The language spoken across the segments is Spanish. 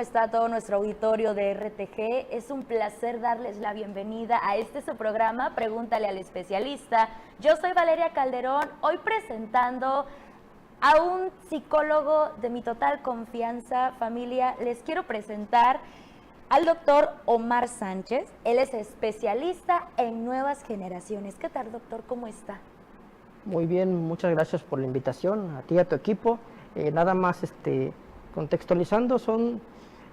¿Cómo está todo nuestro auditorio de RTG? Es un placer darles la bienvenida a su programa, Pregúntale al Especialista. Yo soy Valeria Calderón, hoy presentando a un psicólogo de mi total confianza. Familia, les quiero presentar al doctor Omar Sánchez. Él es especialista en nuevas generaciones. ¿Qué tal, doctor? ¿Cómo está? Muy bien, muchas gracias por la invitación, a ti y a tu equipo. Nada más contextualizando,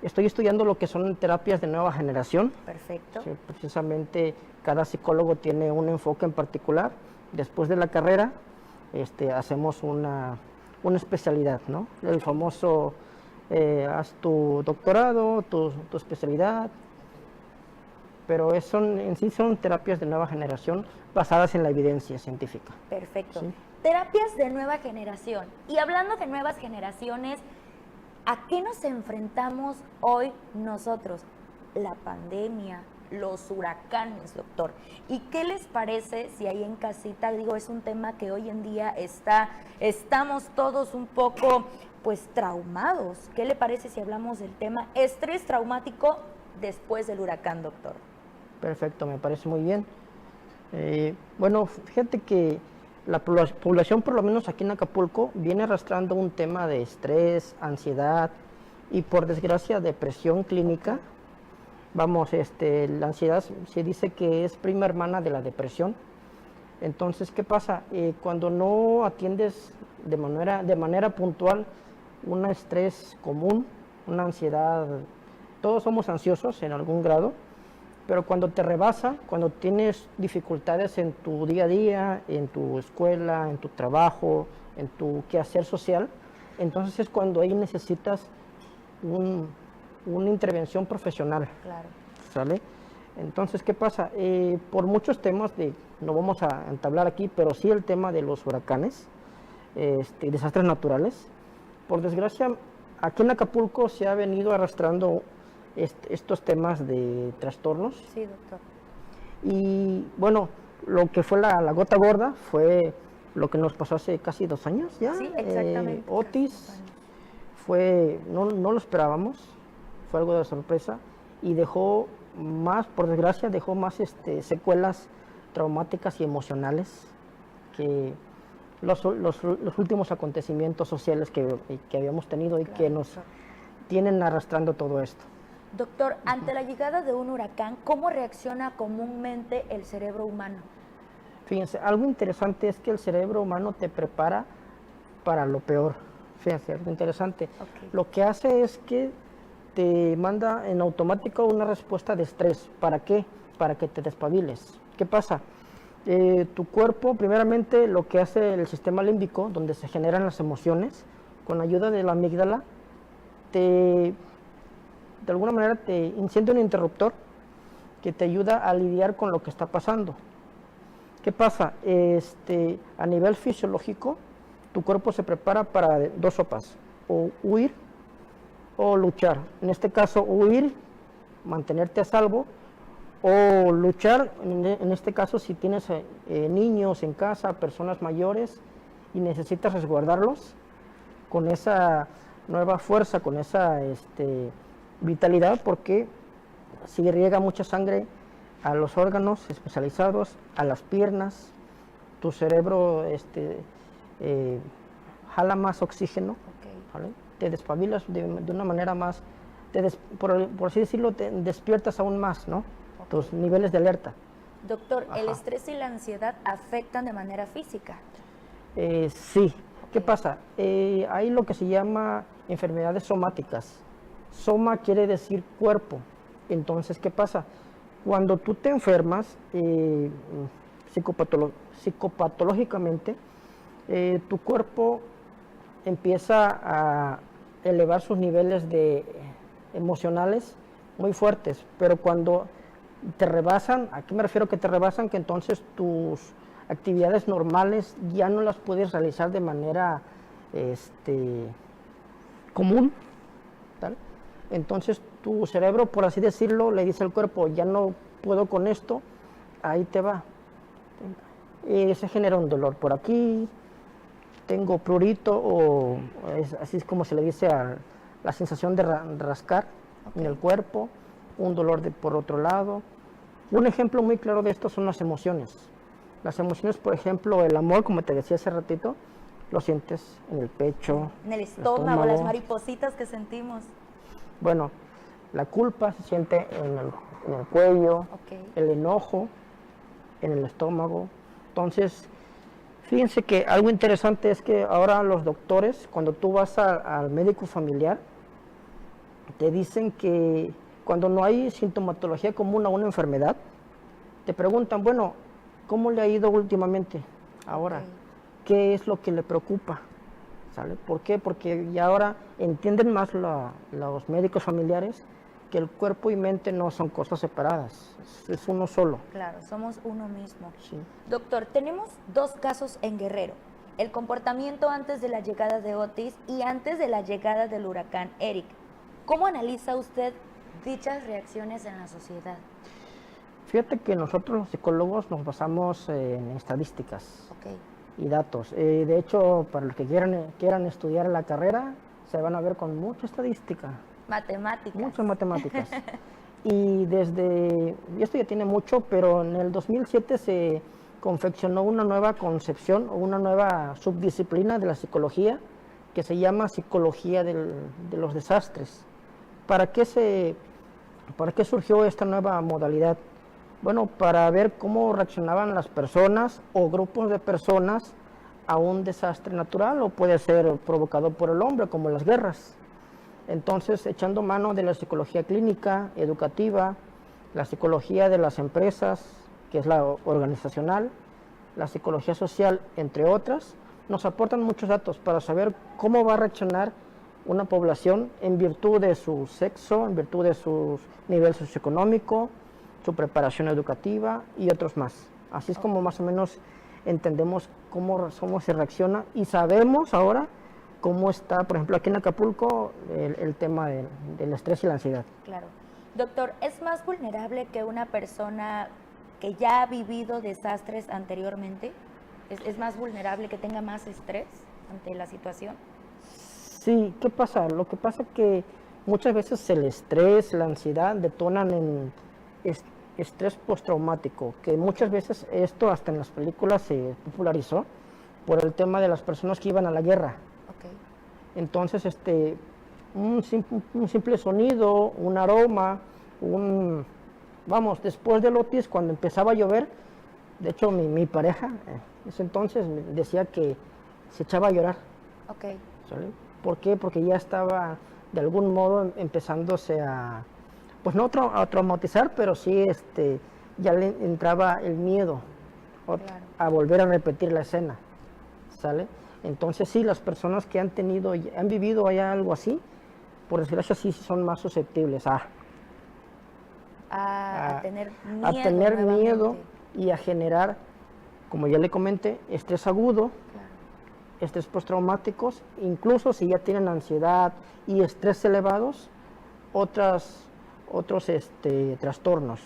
estoy estudiando lo que son terapias de nueva generación. Perfecto. Sí, precisamente cada psicólogo tiene un enfoque en particular. Después de la carrera hacemos una especialidad, ¿no? El famoso, haz tu doctorado, tu especialidad, pero en sí son terapias de nueva generación basadas en la evidencia científica. Perfecto. ¿Sí? Terapias de nueva generación. Y hablando de nuevas generaciones, ¿a qué nos enfrentamos hoy nosotros? La pandemia, los huracanes, doctor. ¿Y qué les parece si ahí en casita, es un tema que hoy en día estamos todos un poco, traumados? ¿Qué le parece si hablamos del tema estrés traumático después del huracán, doctor? Perfecto, me parece muy bien. Bueno, fíjate que la población, por lo menos aquí en Acapulco, viene arrastrando un tema de estrés, ansiedad y, por desgracia, depresión clínica. Vamos, la ansiedad se dice que es prima hermana de la depresión. Entonces, ¿qué pasa? Cuando no atiendes de manera puntual un estrés común, una ansiedad, todos somos ansiosos en algún grado, pero cuando te rebasa, cuando tienes dificultades en tu día a día, en tu escuela, en tu trabajo, en tu quehacer social, entonces es cuando ahí necesitas una intervención profesional. Claro. ¿Sale? Entonces, ¿qué pasa? Por muchos temas, no vamos a entablar aquí, pero sí el tema de los huracanes, desastres naturales. Por desgracia, aquí en Acapulco se ha venido arrastrando estos temas de trastornos. Sí, doctor. Y bueno, lo que fue la gota gorda fue lo que nos pasó hace casi 2 años ya. Sí, exactamente. Otis no lo esperábamos, fue algo de sorpresa y dejó más, por desgracia, secuelas traumáticas y emocionales que los últimos acontecimientos sociales que habíamos tenido y claro, que nos tienen arrastrando todo esto. Doctor, ante la llegada de un huracán, ¿cómo reacciona comúnmente el cerebro humano? Fíjense, algo interesante es que el cerebro humano te prepara para lo peor. Fíjense, algo interesante. Okay. Lo que hace es que te manda en automático una respuesta de estrés. ¿Para qué? Para que te despabiles. ¿Qué pasa? Tu cuerpo, primeramente, lo que hace el sistema límbico, donde se generan las emociones, con ayuda de la amígdala, de alguna manera te enciende un interruptor que te ayuda a lidiar con lo que está pasando. ¿Qué pasa? A nivel fisiológico, tu cuerpo se prepara para 2 sopas, o huir o luchar. En este caso, huir, mantenerte a salvo, o luchar, en este caso, si tienes niños en casa, personas mayores, y necesitas resguardarlos con esa nueva fuerza, con esa vitalidad, porque si riega mucha sangre a los órganos especializados, a las piernas, tu cerebro jala más oxígeno, okay, ¿vale? Te despabilas de una manera más, por así decirlo, te despiertas aún más, ¿no? Okay. Tus niveles de alerta. Doctor, ¿el estrés y la ansiedad afectan de manera física? Sí. ¿Qué pasa? Hay lo que se llama enfermedades somáticas. Soma quiere decir cuerpo. Entonces, ¿qué pasa? Cuando tú te enfermas psicopatológicamente, tu cuerpo empieza a elevar sus niveles emocionales muy fuertes, pero cuando te rebasan, ¿a qué me refiero que te rebasan? Que entonces tus actividades normales ya no las puedes realizar de manera común, ¿tal? Entonces tu cerebro, por así decirlo, le dice al cuerpo, ya no puedo con esto, ahí te va. Se genera un dolor por aquí, tengo prurito, así es como se le dice a la sensación de rascar en el cuerpo, un dolor por otro lado. Un ejemplo muy claro de esto son las emociones. Las emociones, por ejemplo, el amor, como te decía hace ratito, lo sientes en el pecho, en el estómago, las maripositas que sentimos. Bueno, la culpa se siente en el cuello, el enojo en el estómago. Entonces, fíjense que algo interesante es que ahora los doctores, cuando tú vas al médico familiar, te dicen que cuando no hay sintomatología común a una enfermedad, te preguntan, bueno, ¿cómo le ha ido últimamente? Ahora, ¿qué es lo que le preocupa? ¿Sale? ¿Por qué? Porque ya ahora entienden más los médicos familiares que el cuerpo y mente no son cosas separadas, es uno solo. Claro, somos uno mismo. Sí. Doctor, tenemos 2 casos en Guerrero. El comportamiento antes de la llegada de Otis y antes de la llegada del huracán Eric. ¿Cómo analiza usted dichas reacciones en la sociedad? Fíjate que nosotros los psicólogos nos basamos en estadísticas y datos. De hecho, para los que quieran estudiar la carrera, se van a ver con mucha estadística. Matemáticas. Muchas matemáticas. Y esto ya tiene mucho, pero en el 2007 se confeccionó una nueva concepción o una nueva subdisciplina de la psicología que se llama psicología de los desastres. ¿Para qué surgió esta nueva modalidad? Bueno, para ver cómo reaccionaban las personas o grupos de personas a un desastre natural o puede ser provocado por el hombre, como las guerras. Entonces, echando mano de la psicología clínica, educativa, la psicología de las empresas, que es la organizacional, la psicología social, entre otras, nos aportan muchos datos para saber cómo va a reaccionar una población en virtud de su sexo, en virtud de su nivel socioeconómico, su preparación educativa y otros más. Así es como más o menos entendemos cómo se reacciona y sabemos ahora cómo está, por ejemplo, aquí en Acapulco, el tema del estrés y la ansiedad. Claro. Doctor, ¿es más vulnerable que una persona que ya ha vivido desastres anteriormente? ¿Es más vulnerable, que tenga más estrés ante la situación? Sí, ¿qué pasa? Lo que pasa es que muchas veces el estrés, la ansiedad detonan en estrés postraumático, que muchas veces esto hasta en las películas se popularizó por el tema de las personas que iban a la guerra. Entonces, un simple sonido, un aroma, después del Otis, cuando empezaba a llover, de hecho mi pareja, en ese entonces decía que se echaba a llorar. ¿Sale? ¿Por qué? Porque ya estaba de algún modo empezándose pues no a traumatizar, pero sí ya le entraba el miedo a volver a repetir la escena. ¿Sale? Entonces sí, las personas que han vivido allá algo así, por desgracia sí son más susceptibles a tener miedo y a generar, como ya le comenté, estrés agudo, estrés postraumáticos, incluso si ya tienen ansiedad y estrés elevados, otros trastornos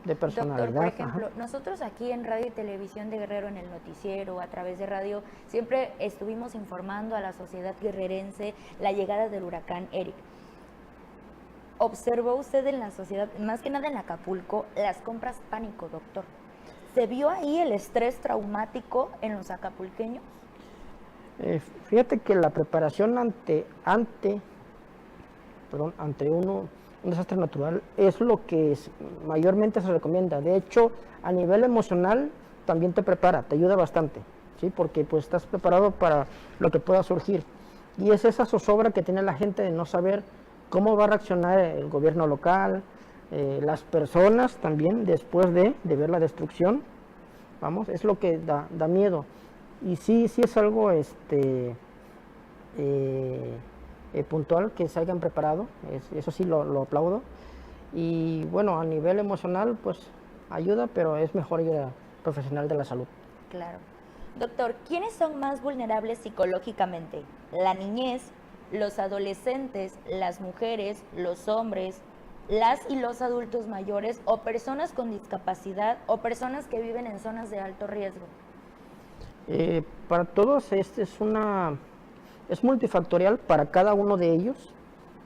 de personalidad. Doctor, por ejemplo, nosotros aquí en Radio y Televisión de Guerrero, en el noticiero, a través de radio, siempre estuvimos informando a la sociedad guerrerense la llegada del huracán Eric. ¿Observó usted en la sociedad, más que nada en Acapulco, las compras pánico, doctor? ¿Se vio ahí el estrés traumático en los acapulqueños? Fíjate que la preparación ante un desastre natural es lo que mayormente se recomienda. De hecho, a nivel emocional también te prepara, te ayuda bastante, ¿sí? Porque pues estás preparado para lo que pueda surgir. Y es esa zozobra que tiene la gente de no saber cómo va a reaccionar el gobierno local, las personas también después de ver la destrucción. Es lo que da miedo. Y sí es algo puntual que se hayan preparado, eso sí lo aplaudo. Y bueno, a nivel emocional pues ayuda, pero es mejor ir a profesional de la salud. Claro. Doctor, ¿quiénes son más vulnerables psicológicamente? ¿La niñez, los adolescentes, las mujeres, los hombres, las y los adultos mayores o personas con discapacidad o personas que viven en zonas de alto riesgo? Para todos es multifactorial para cada uno de ellos,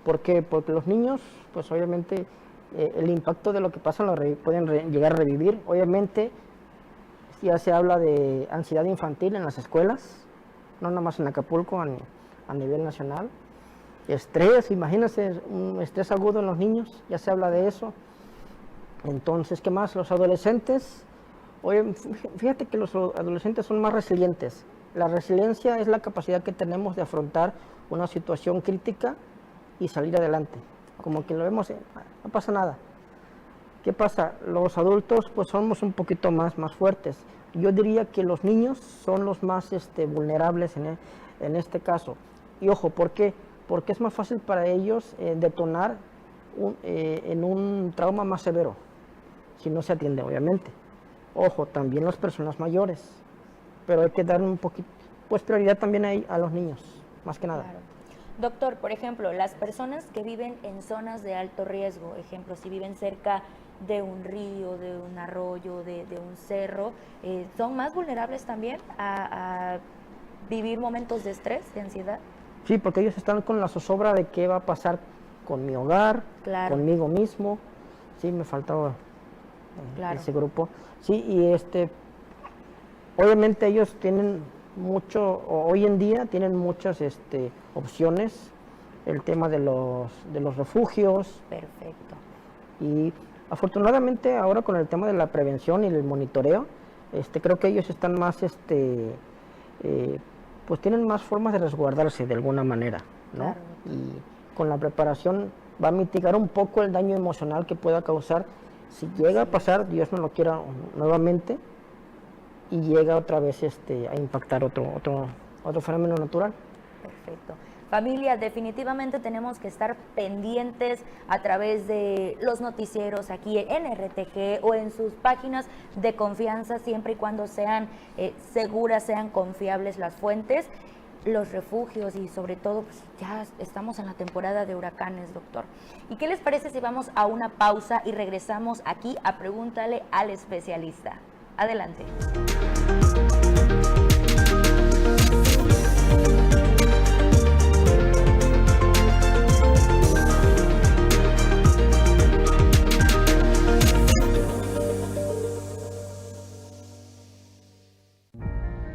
¿Por qué? Porque los niños, pues obviamente, el impacto de lo que pasa pueden llegar a revivir. Obviamente, ya se habla de ansiedad infantil en las escuelas, no nomás en Acapulco, a nivel nacional. Estrés, imagínense, un estrés agudo en los niños, ya se habla de eso. Entonces, ¿qué más? Los adolescentes, oye, fíjate que los adolescentes son más resilientes. La resiliencia es la capacidad que tenemos de afrontar una situación crítica y salir adelante. Como que lo vemos, no pasa nada. ¿Qué pasa? Los adultos pues somos un poquito más fuertes. Yo diría que los niños son los más vulnerables en este caso. Y ojo, ¿por qué? Porque es más fácil para ellos detonar en un trauma más severo, si no se atiende, obviamente. Ojo, también las personas mayores, pero hay que dar un poquito, pues prioridad también a los niños, más que nada. Claro. Doctor, por ejemplo, las personas que viven en zonas de alto riesgo, ejemplo, si viven cerca de un río, de un arroyo, de un cerro, ¿son más vulnerables también a vivir momentos de estrés, de ansiedad? Sí, porque ellos están con la zozobra de qué va a pasar con mi hogar, claro, conmigo mismo. Sí, me faltaba claro, ese grupo. Sí, y obviamente ellos tienen hoy en día tienen muchas opciones, el tema de los refugios. Perfecto. Y afortunadamente ahora con el tema de la prevención y el monitoreo, creo que ellos están más, pues tienen más formas de resguardarse de alguna manera, ¿no? Claro. Y con la preparación va a mitigar un poco el daño emocional que pueda causar si llega a pasar, Dios no lo quiera nuevamente, y llega otra vez a impactar otro fenómeno natural. Perfecto. Familia, definitivamente tenemos que estar pendientes a través de los noticieros aquí en RTG o en sus páginas de confianza, siempre y cuando sean seguras, sean confiables las fuentes, los refugios y sobre todo, pues, ya estamos en la temporada de huracanes, doctor. ¿Y qué les parece si vamos a una pausa y regresamos aquí a Pregúntale al Especialista? Adelante.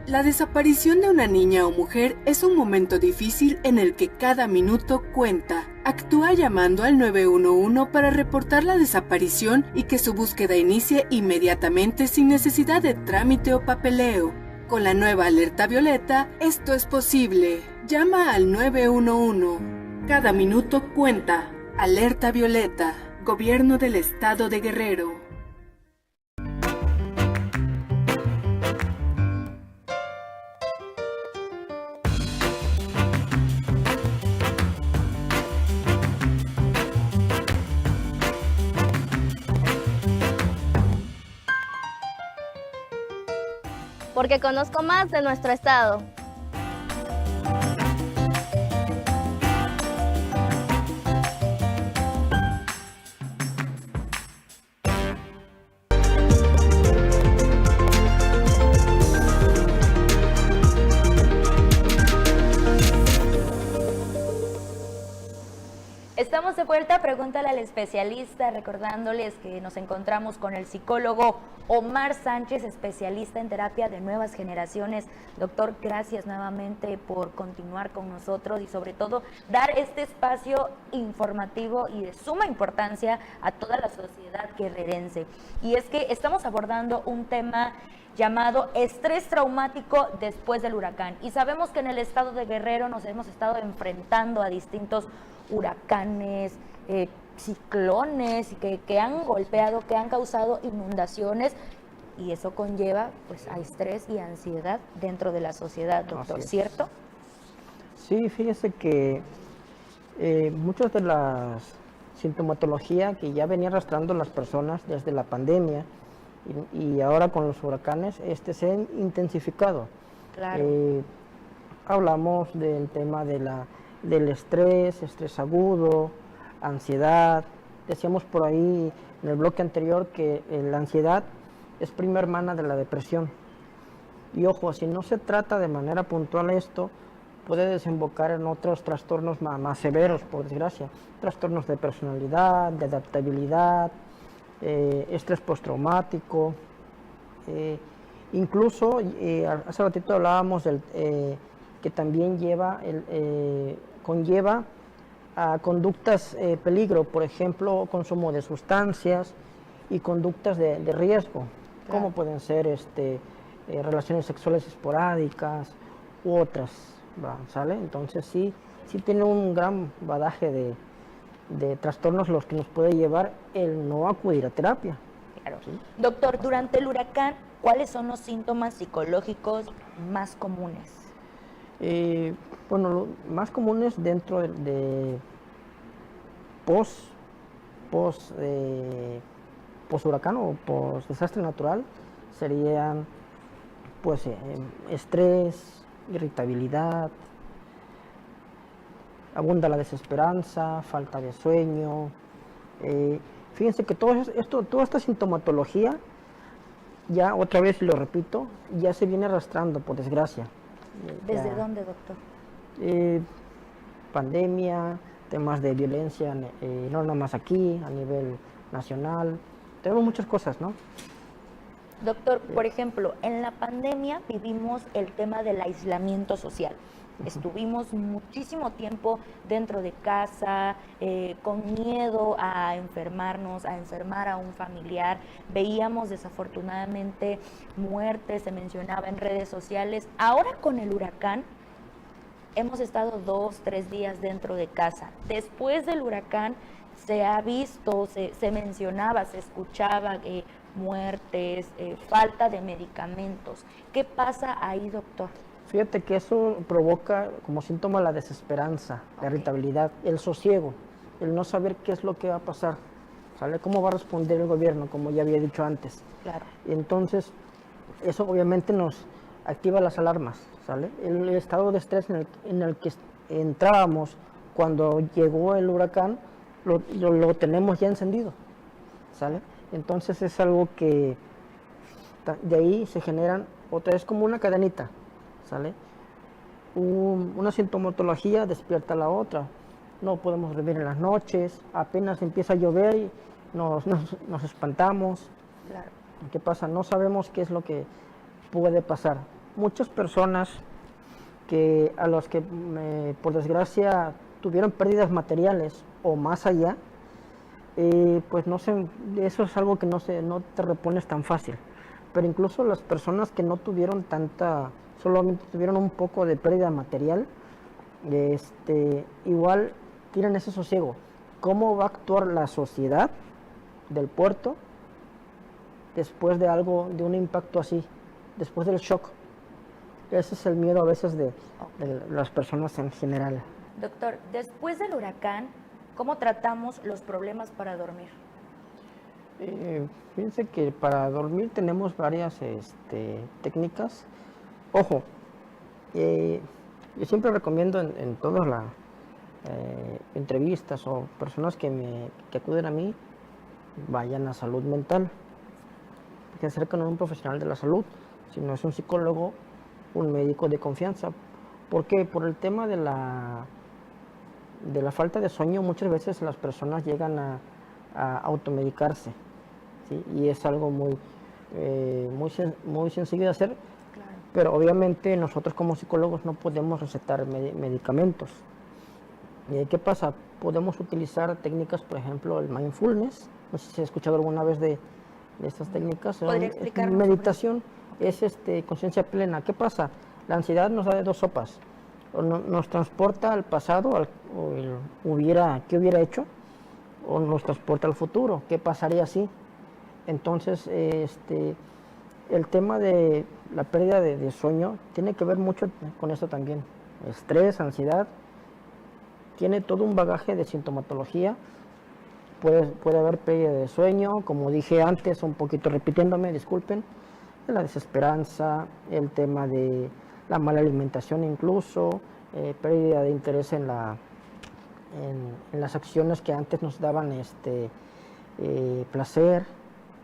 La desaparición de una niña o mujer es un momento difícil en el que cada minuto cuenta. Actúa llamando al 911 para reportar la desaparición y que su búsqueda inicie inmediatamente sin necesidad de trámite o papeleo. Con la nueva alerta violeta, esto es posible. Llama al 911. Cada minuto cuenta. Alerta violeta. Gobierno del Estado de Guerrero. Porque conozco más de nuestro estado. Estamos de vuelta, pregúntale al especialista, recordándoles que nos encontramos con el psicólogo Omar Sánchez, especialista en terapia de nuevas generaciones. Doctor, gracias nuevamente por continuar con nosotros y sobre todo dar este espacio informativo y de suma importancia a toda la sociedad guerrerense. Y es que estamos abordando un tema llamado estrés traumático después del huracán. Y sabemos que en el estado de Guerrero nos hemos estado enfrentando a distintos huracanes, ciclones que han golpeado, que han causado inundaciones, y eso conlleva pues a estrés y ansiedad dentro de la sociedad, doctor, ¿cierto? Sí, fíjese que muchas de las sintomatología que ya venía arrastrando las personas desde la pandemia y ahora con los huracanes se han intensificado. Claro. Hablamos del tema del estrés agudo, ansiedad. Decíamos por ahí en el bloque anterior que la ansiedad es prima hermana de la depresión. Y ojo, si no se trata de manera puntual esto, puede desembocar en otros trastornos más severos, por desgracia. Trastornos de personalidad, de adaptabilidad, estrés postraumático. Incluso, hace ratito hablábamos del, que también conlleva a conductas peligro, por ejemplo, consumo de sustancias y conductas de riesgo, como pueden ser relaciones sexuales esporádicas u otras, ¿sale? Entonces sí tiene un gran badaje de trastornos los que nos puede llevar el no acudir a terapia. Claro. ¿Sí? Doctor, durante el huracán, ¿cuáles son los síntomas psicológicos más comunes? Bueno, lo más comunes dentro de post huracán o post desastre natural serían pues estrés, irritabilidad, abunda la desesperanza, falta de sueño. Fíjense que toda esta sintomatología, ya otra vez lo repito, ya se viene arrastrando, por desgracia. ¿Desde dónde, doctor? Pandemia, temas de violencia, no nada más aquí, a nivel nacional. Tenemos muchas cosas, ¿no? Doctor, por ejemplo, en la pandemia vivimos el tema del aislamiento social. Estuvimos muchísimo tiempo dentro de casa, con miedo a enfermarnos, a enfermar a un familiar. Veíamos desafortunadamente muertes, se mencionaba en redes sociales. Ahora con el huracán hemos estado 2, 3 días dentro de casa. Después del huracán se ha visto, se mencionaba, se escuchaba muertes, falta de medicamentos. ¿Qué pasa ahí, doctor? Fíjate que eso provoca como síntoma la desesperanza, la irritabilidad, el sosiego, el no saber qué es lo que va a pasar, ¿sale? ¿Cómo va a responder el gobierno, como ya había dicho antes? Claro. Entonces, eso obviamente nos activa las alarmas, ¿sale? El estado de estrés en el que entrábamos cuando llegó el huracán, lo tenemos ya encendido, ¿sale? Entonces es algo que de ahí se generan, otra vez como una cadenita, ¿sale? Una sintomatología despierta a la otra. No podemos dormir en las noches, apenas empieza a llover y nos espantamos. Claro. ¿Qué pasa? No sabemos qué es lo que puede pasar. Muchas personas a los que por desgracia tuvieron pérdidas materiales o más allá, pues eso es algo que no te repones tan fácil. Pero incluso las personas que no tuvieron solamente tuvieron un poco de pérdida material, igual tienen ese sosiego. ¿Cómo va a actuar la sociedad del puerto después de un impacto así, después del shock? Ese es el miedo a veces de las personas en general. Doctor, después del huracán, ¿cómo tratamos los problemas para dormir? Fíjense que para dormir tenemos varias técnicas. Ojo, yo siempre recomiendo en todas las entrevistas o personas que acuden a mí, vayan a salud mental, que se acerquen a un profesional de la salud, si no es un psicólogo, un médico de confianza. ¿Por qué? Por el tema de la falta de sueño, muchas veces las personas llegan a automedicarse, ¿sí? Y es algo muy sencillo de hacer. Claro. Pero obviamente nosotros como psicólogos no podemos recetar medicamentos. ¿Qué pasa? Podemos utilizar técnicas, por ejemplo, el mindfulness. No sé si has escuchado alguna vez de estas técnicas. ¿Podría explicarnos? Meditación es conciencia plena. ¿Qué pasa? La ansiedad nos da de dos sopas. O nos transporta al pasado, ¿qué hubiera hecho? O nos transporta al futuro, ¿qué pasaría si? Entonces, el tema de la pérdida de sueño tiene que ver mucho con esto también. Estrés, ansiedad, tiene todo un bagaje de sintomatología. Puede haber pérdida de sueño, como dije antes, un poquito repitiéndome, disculpen, de la desesperanza, el tema de la mala alimentación incluso, pérdida de interés en las acciones que antes nos daban placer.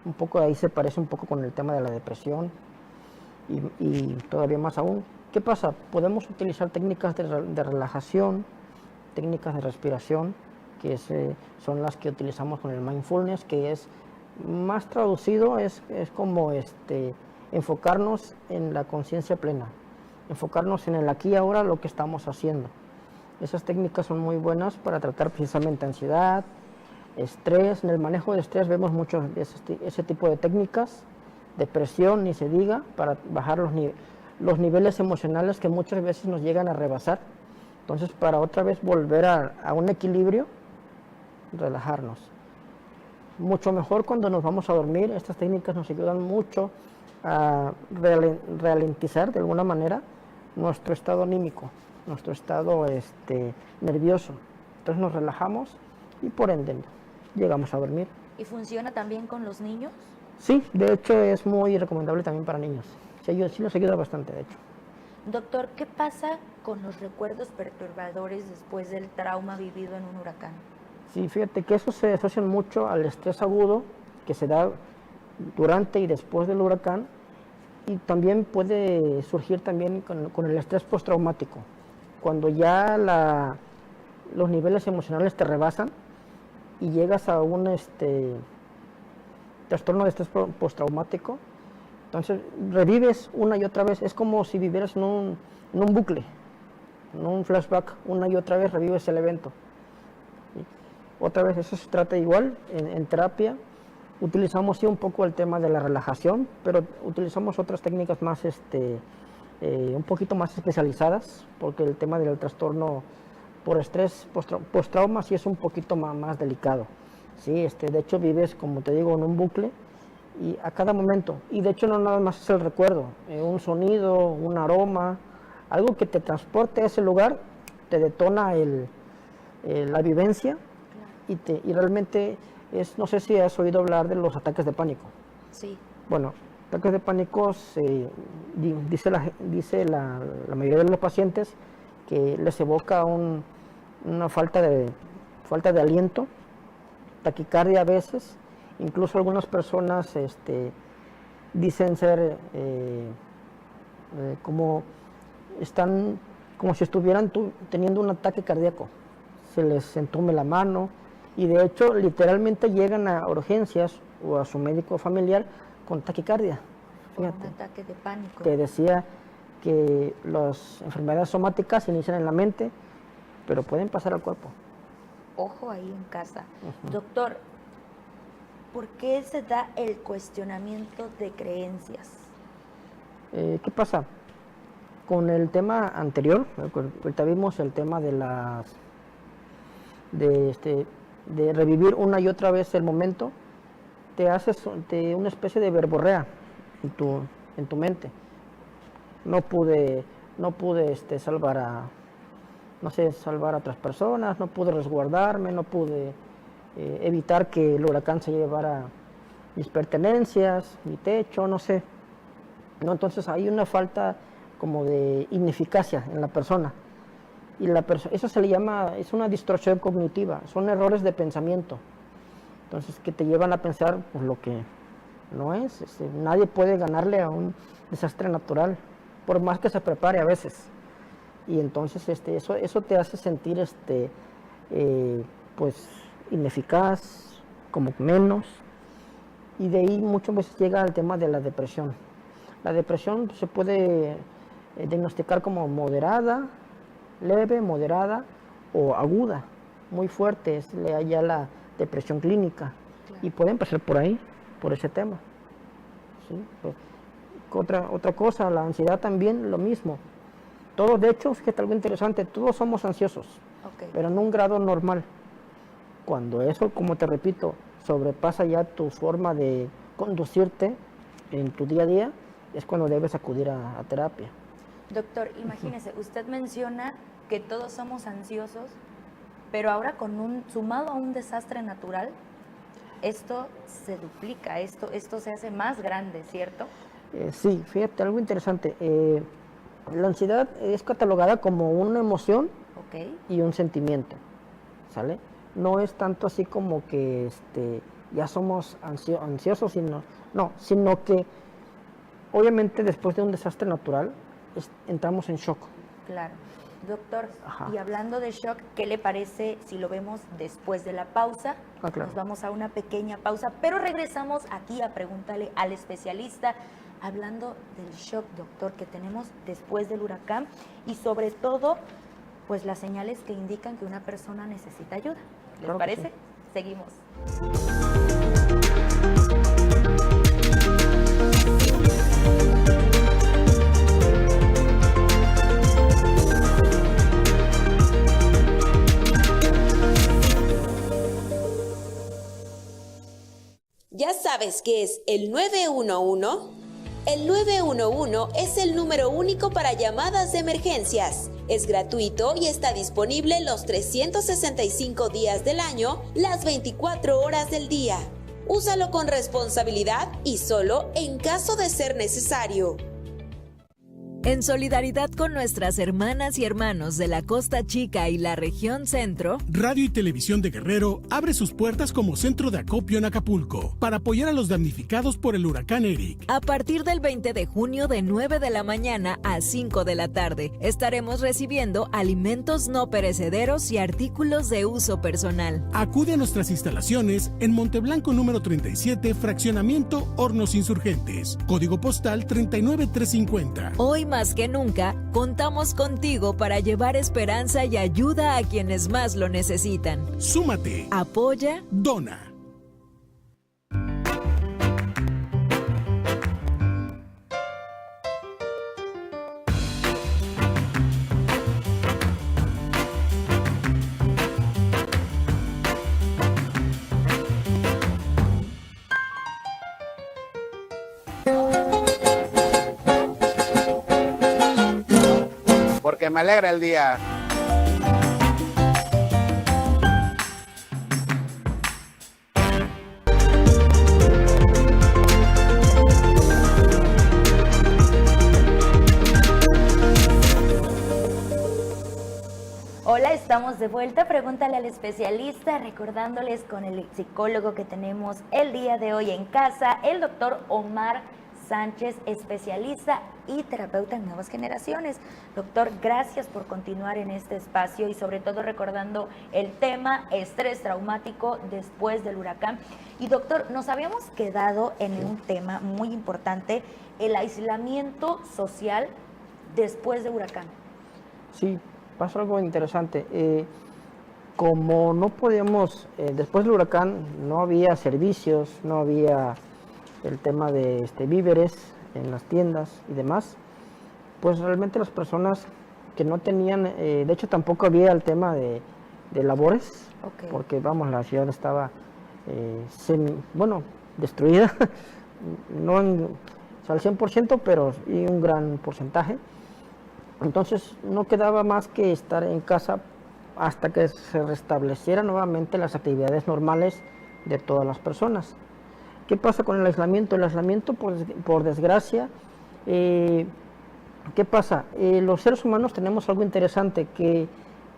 Un poco ahí se parece un poco con el tema de la depresión. y todavía más aún. ¿Qué pasa? Podemos utilizar técnicas de relajación, técnicas de respiración, que son las que utilizamos con el mindfulness, que es más traducido, es como enfocarnos en la conciencia plena, enfocarnos en el aquí y ahora, lo que estamos haciendo. Esas técnicas son muy buenas para tratar precisamente ansiedad, estrés. En el manejo de estrés vemos mucho ese tipo de técnicas, depresión, ni se diga, para bajar los niveles emocionales que muchas veces nos llegan a rebasar. Entonces, para otra vez volver a un equilibrio, relajarnos. Mucho mejor cuando nos vamos a dormir. Estas técnicas nos ayudan mucho a ralentizar de alguna manera nuestro estado anímico, nuestro estado nervioso. Entonces nos relajamos y por ende llegamos a dormir. ¿Y funciona también con los niños? Sí, de hecho es muy recomendable también para niños. Sí nos ayuda bastante, de hecho. Doctor, ¿qué pasa con los recuerdos perturbadores después del trauma vivido en un huracán? Sí, fíjate que eso se asocia mucho al estrés agudo que se da durante y después del huracán, y también puede surgir también con el estrés postraumático, cuando ya los niveles emocionales te rebasan y llegas a un trastorno de estrés postraumático. Entonces revives una y otra vez, es como si vivieras en un bucle, en un flashback, una y otra vez revives el evento. Otra vez eso se trata igual en terapia. Utilizamos sí un poco el tema de la relajación, pero utilizamos otras técnicas más un poquito más especializadas, porque el tema del trastorno por estrés postrauma sí es un poquito más delicado. Sí, de hecho vives, como te digo, en un bucle y a cada momento, y de hecho no nada más es el recuerdo, un sonido, un aroma, algo que te transporte a ese lugar, te detona la vivencia. Y realmente no sé si has oído hablar de los ataques de pánico. Sí. Bueno, ataques de pánico, dice la mayoría de los pacientes que les evoca una falta de aliento, taquicardia a veces. Incluso algunas personas dicen ser como si estuvieran teniendo un ataque cardíaco. Se les entume la mano. Y de hecho, literalmente llegan a urgencias o a su médico familiar con taquicardia. Fíjate, un ataque de pánico. Te decía que las enfermedades somáticas inician en la mente, pero pueden pasar al cuerpo. Ojo ahí en casa. Doctor, ¿por qué se da el cuestionamiento de creencias? ¿Qué pasa? Con el tema anterior, ahorita vimos el tema de revivir una y otra vez el momento, te haces una especie de verborrea en tu mente. No pude salvar a otras personas, no pude resguardarme, no pude evitar que el huracán se llevara mis pertenencias, mi techo, no sé. ¿No? Entonces hay una falta como de ineficacia en la persona. Y eso se le llama, es una distorsión cognitiva, son errores de pensamiento. Entonces, que te llevan a pensar pues, lo que no es. Nadie puede ganarle a un desastre natural, por más que se prepare a veces. Y entonces eso te hace sentir pues ineficaz, como menos. Y de ahí muchas veces llega al tema de la depresión. La depresión se puede diagnosticar como moderada, leve, moderada o aguda, muy fuerte, es ya la depresión clínica. Claro. Y puede empezar por ahí, por ese tema. ¿Sí? Pues, otra cosa, la ansiedad también, lo mismo. Todos, de hecho, fíjate algo interesante, todos somos ansiosos, pero en un grado normal. Cuando eso, como te repito, sobrepasa ya tu forma de conducirte en tu día a día, es cuando debes acudir a terapia. Doctor, imagínese, usted menciona que todos somos ansiosos, pero ahora sumado a un desastre natural, esto se duplica, esto se hace más grande, ¿cierto? Sí, fíjate, algo interesante. La ansiedad es catalogada como una emoción y un sentimiento, ¿sale? No es tanto así como que ya somos ansiosos, sino que obviamente después de un desastre natural entramos en shock. Claro. Doctor, Ajá. y hablando de shock, ¿qué le parece si lo vemos después de la pausa? Claro. Nos vamos a una pequeña pausa, pero regresamos aquí a preguntarle al especialista, hablando del shock, doctor, que tenemos después del huracán y sobre todo, pues las señales que indican que una persona necesita ayuda. ¿Les Claro que parece? sí. Seguimos. ¿Ya sabes qué es el 911? El 911 es el número único para llamadas de emergencias. Es gratuito y está disponible los 365 días del año, las 24 horas del día. Úsalo con responsabilidad y solo en caso de ser necesario. En solidaridad con nuestras hermanas y hermanos de la Costa Chica y la región centro, Radio y Televisión de Guerrero abre sus puertas como centro de acopio en Acapulco para apoyar a los damnificados por el huracán Eric. a partir del 20 de junio de 9 de la mañana a 5 de la tarde, estaremos recibiendo alimentos no perecederos y artículos de uso personal. Acude a nuestras instalaciones en Monteblanco número 37, fraccionamiento Hornos Insurgentes, código postal 39350. Hoy más que nunca, contamos contigo para llevar esperanza y ayuda a quienes más lo necesitan. Súmate. Apoya. Dona. Porque me alegra el día. Hola, estamos de vuelta. Pregúntale al especialista, recordándoles con el psicólogo que tenemos el día de hoy en casa, el doctor Omar Sánchez, especialista y terapeuta en nuevas generaciones. Doctor, gracias por continuar en este espacio y sobre todo recordando el tema estrés traumático después del huracán. Y doctor, nos habíamos quedado en un tema muy importante, el aislamiento social después del huracán. Sí, pasó algo interesante. Como no podíamos, después del huracán no había servicios, no había el tema de víveres en las tiendas y demás, pues realmente las personas que no tenían, de hecho tampoco había el tema de labores, Okay. porque vamos, la ciudad estaba destruida, no al 100%, pero y un gran porcentaje. Entonces no quedaba más que estar en casa hasta que se restablecieran nuevamente las actividades normales de todas las personas. ¿Qué pasa con el aislamiento? El aislamiento, pues, por desgracia, ¿qué pasa? Los seres humanos tenemos algo interesante, que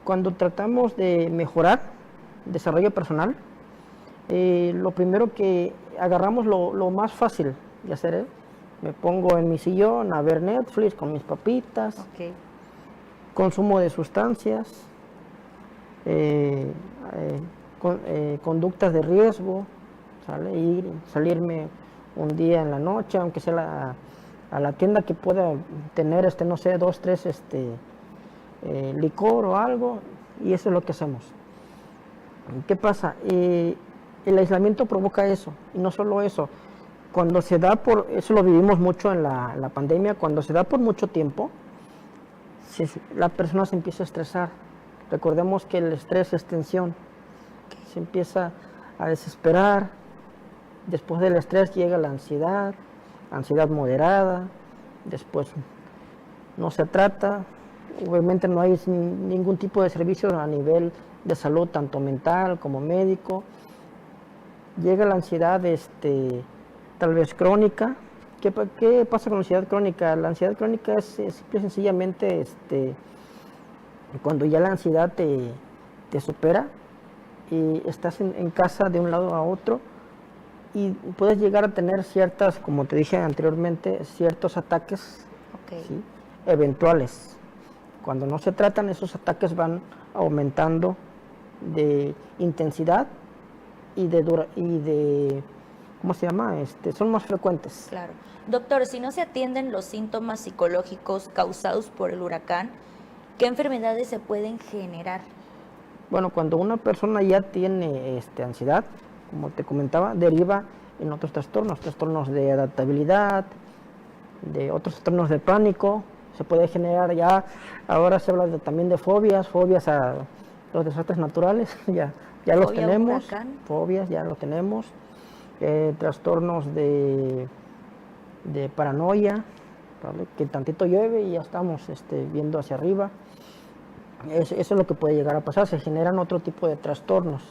cuando tratamos de mejorar desarrollo personal, lo primero que agarramos lo más fácil de hacer, me pongo en mi sillón a ver Netflix con mis papitas, Okay. consumo de sustancias, conductas de riesgo, ¿sale? Salirme un día en la noche, aunque sea a la tienda que pueda tener, no sé, 2, 3 licor o algo, y eso es lo que hacemos. ¿Qué pasa? El aislamiento provoca eso, y no solo eso. Cuando se da eso lo vivimos mucho en la pandemia, cuando se da por mucho tiempo, la persona se empieza a estresar. Recordemos que el estrés es tensión, se empieza a desesperar. Después del estrés llega la ansiedad moderada, después no se trata, obviamente no hay ningún tipo de servicio a nivel de salud, tanto mental como médico. Llega la ansiedad tal vez crónica. ¿Qué pasa con la ansiedad crónica? La ansiedad crónica es simple y sencillamente cuando ya la ansiedad te supera y estás en casa de un lado a otro y puedes llegar a tener ciertas, como te dije anteriormente, ciertos ataques ¿sí? eventuales. Cuando no se tratan, esos ataques van aumentando de intensidad y de ¿cómo se llama? Son más frecuentes. Claro. Doctor, si no se atienden los síntomas psicológicos causados por el huracán, ¿qué enfermedades se pueden generar? Bueno, cuando una persona ya tiene ansiedad, como te comentaba, deriva en otros trastornos de adaptabilidad, de otros trastornos de pánico. Se puede generar ya, ahora se habla también de fobias a los desastres naturales, ya los tenemos, fobias ya los tenemos, trastornos de paranoia, ¿vale? Que tantito llueve y ya estamos viendo hacia arriba. Eso es lo que puede llegar a pasar, se generan otro tipo de trastornos.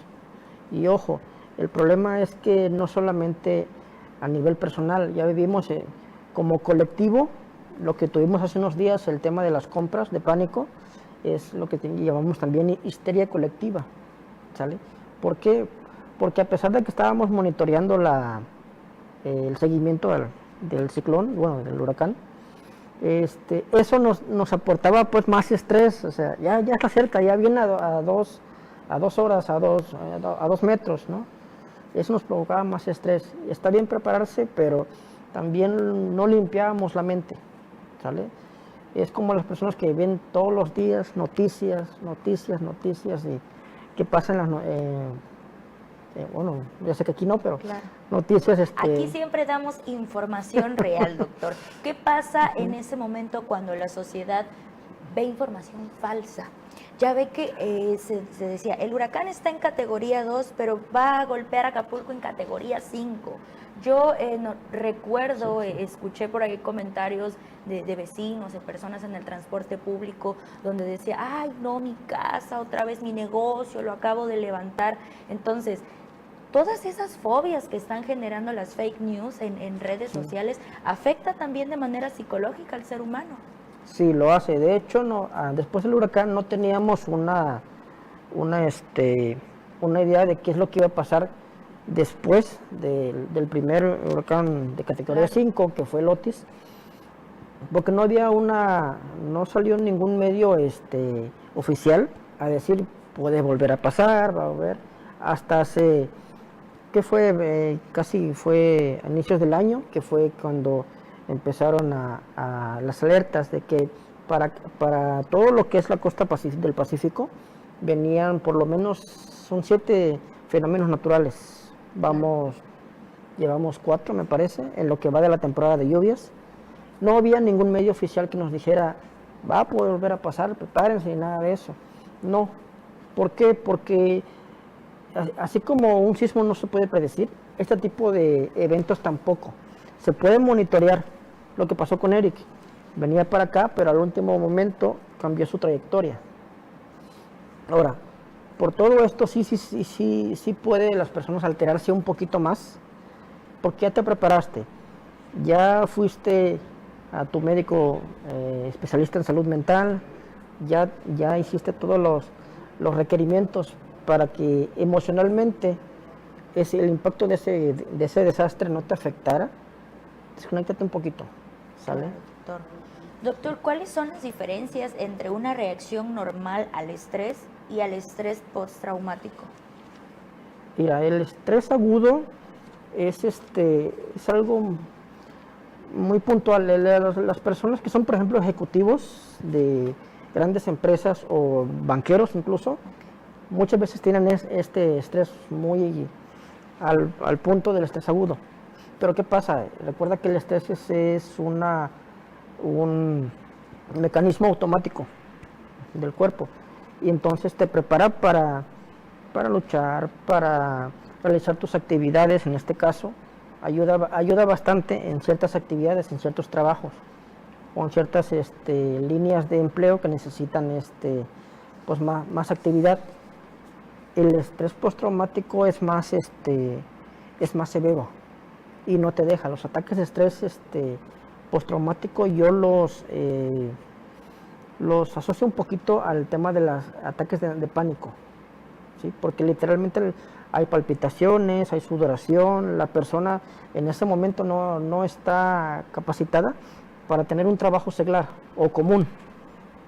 Y ojo, el problema es que no solamente a nivel personal, ya vivimos como colectivo, lo que tuvimos hace unos días, el tema de las compras de pánico, es lo que llamamos también histeria colectiva, ¿sale? ¿Por qué? Porque a pesar de que estábamos monitoreando el seguimiento del ciclón, bueno, del huracán, eso nos aportaba pues más estrés, o sea, ya está cerca, ya viene a 2 horas, a 2 metros, ¿no? Eso nos provocaba más estrés. Está bien prepararse, pero también no limpiábamos la mente, ¿sale? Es como las personas que ven todos los días noticias y que pasan bueno, ya sé que aquí no, pero claro. Noticias. Aquí siempre damos información real, doctor. ¿Qué pasa en ese momento cuando la sociedad ve información falsa? Ya ve que se decía, el huracán está en categoría 2, pero va a golpear Acapulco en categoría 5. Yo recuerdo, escuché por ahí comentarios de vecinos, de personas en el transporte público, donde decía, ay, no, mi casa, otra vez mi negocio, lo acabo de levantar. Entonces, todas esas fobias que están generando las fake news en redes sociales, ¿afecta también de manera psicológica al ser humano? Sí, lo hace. De hecho, después del huracán no teníamos una idea de qué es lo que iba a pasar después del primer huracán de categoría 5, que fue el Otis, porque no salió ningún medio oficial a decir puede volver a pasar, va a volver, hasta casi fue a inicios del año, que fue cuando empezaron a las alertas de que para todo lo que es la costa del Pacífico venían por lo menos, son 7 fenómenos naturales. Llevamos 4, me parece, en lo que va de la temporada de lluvias. No había ningún medio oficial que nos dijera, va a poder volver a pasar, prepárense, y nada de eso. No. ¿Por qué? Porque así como un sismo no se puede predecir, este tipo de eventos tampoco. Se puede monitorear lo que pasó con Eric. Venía para acá, pero al último momento cambió su trayectoria. Ahora, por todo esto sí puede las personas alterarse un poquito más, porque ya te preparaste, ya fuiste a tu médico especialista en salud mental, ya hiciste todos los requerimientos para que emocionalmente el impacto de ese desastre no te afectara. Desconéctate un poquito, ¿sale? Doctor, ¿cuáles son las diferencias entre una reacción normal al estrés y al estrés postraumático? Mira, el estrés agudo es algo muy puntual. Las personas que son, por ejemplo, ejecutivos de grandes empresas o banqueros incluso, muchas veces tienen este estrés muy al punto del estrés agudo. Pero ¿qué pasa? Recuerda que el estrés es un mecanismo automático del cuerpo, y entonces te prepara para luchar, para realizar tus actividades. En este caso ayuda bastante en ciertas actividades, en ciertos trabajos o en ciertas líneas de empleo que necesitan pues más actividad. El estrés postraumático es más severo y no te deja. Los ataques de estrés postraumático yo los asocio un poquito al tema de los ataques de pánico, ¿sí? Porque literalmente hay palpitaciones, hay sudoración, la persona en ese momento no está capacitada para tener un trabajo seglar o común.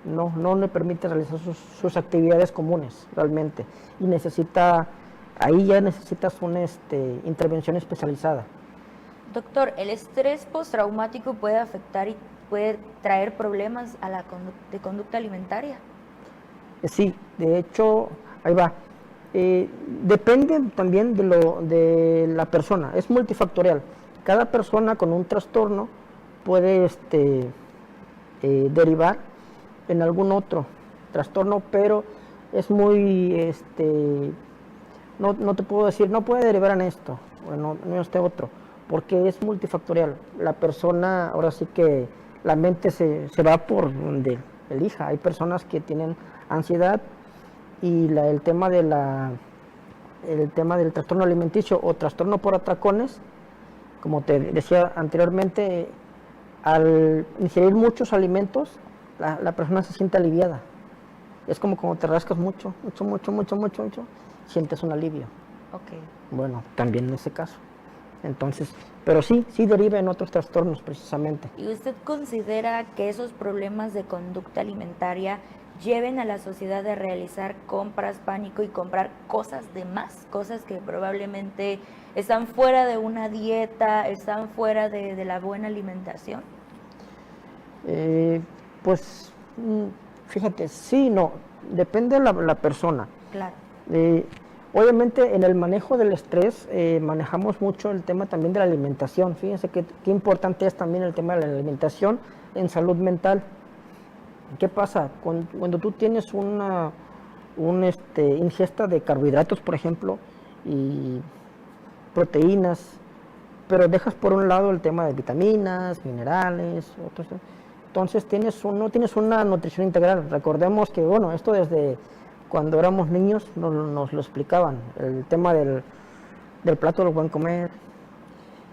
No le permite realizar sus actividades comunes realmente, y ahí ya necesitas una intervención especializada. Doctor, ¿el estrés postraumático puede afectar y puede traer problemas a de conducta alimentaria? Sí, de hecho, ahí va. Depende también de la persona, es multifactorial. Cada persona con un trastorno puede derivar en algún otro trastorno, pero es muy, no te puedo decir, no puede derivar en esto, o en este otro, porque es multifactorial. La persona, ahora sí que la mente se va por donde elija. Hay personas que tienen ansiedad y el tema del trastorno alimenticio o trastorno por atracones, como te decía anteriormente, al ingerir muchos alimentos, la persona se siente aliviada. Es como cuando te rascas mucho, sientes un alivio. Okay. Bueno, también en ese caso. Entonces, pero sí deriva en otros trastornos precisamente. ¿Y usted considera que esos problemas de conducta alimentaria lleven a la sociedad a realizar compras pánico y comprar cosas de más, cosas que probablemente están fuera de una dieta, están fuera de la buena alimentación? Pues, fíjate, sí, no, depende de la persona. Claro. Obviamente en el manejo del estrés manejamos mucho el tema también de la alimentación. Fíjense qué importante es también el tema de la alimentación en salud mental. ¿Qué pasa? Cuando tú tienes una ingesta de carbohidratos, por ejemplo, y proteínas, pero dejas por un lado el tema de vitaminas, minerales, entonces no tienes una nutrición integral. Recordemos que, bueno, esto desde cuando éramos niños nos lo explicaban, el tema del plato del buen comer.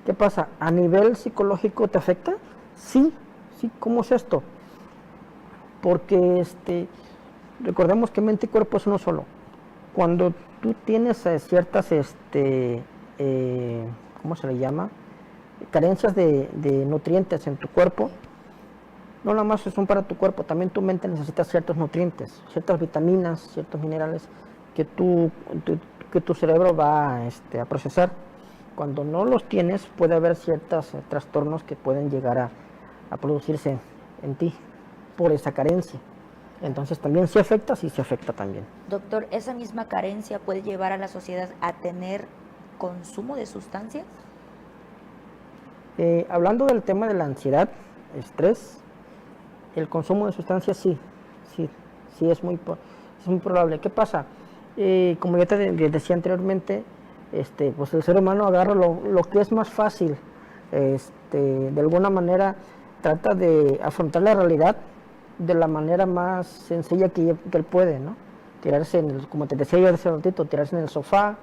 ¿Qué pasa? ¿A nivel psicológico te afecta? Sí, ¿cómo es esto? Porque recordemos que mente y cuerpo es uno solo. Cuando tú tienes ciertas, ¿cómo se le llama? Carencias de nutrientes en tu cuerpo, no nada más son para tu cuerpo, también tu mente necesita ciertos nutrientes, ciertas vitaminas, ciertos minerales que tu cerebro va a procesar. Cuando no los tienes, puede haber ciertos trastornos que pueden llegar a producirse en ti por esa carencia. Entonces también sí afecta, sí se afecta también. Doctor, ¿esa misma carencia puede llevar a la sociedad a tener consumo de sustancias? Hablando del tema de la ansiedad, estrés, el consumo de sustancias sí es muy probable. ¿Qué pasa? Como ya te decía anteriormente, pues el ser humano agarra lo que es más fácil, de alguna manera trata de afrontar la realidad de la manera más sencilla que él puede, ¿no? Tirarse como te decía yo hace ratito, tirarse en el sofá,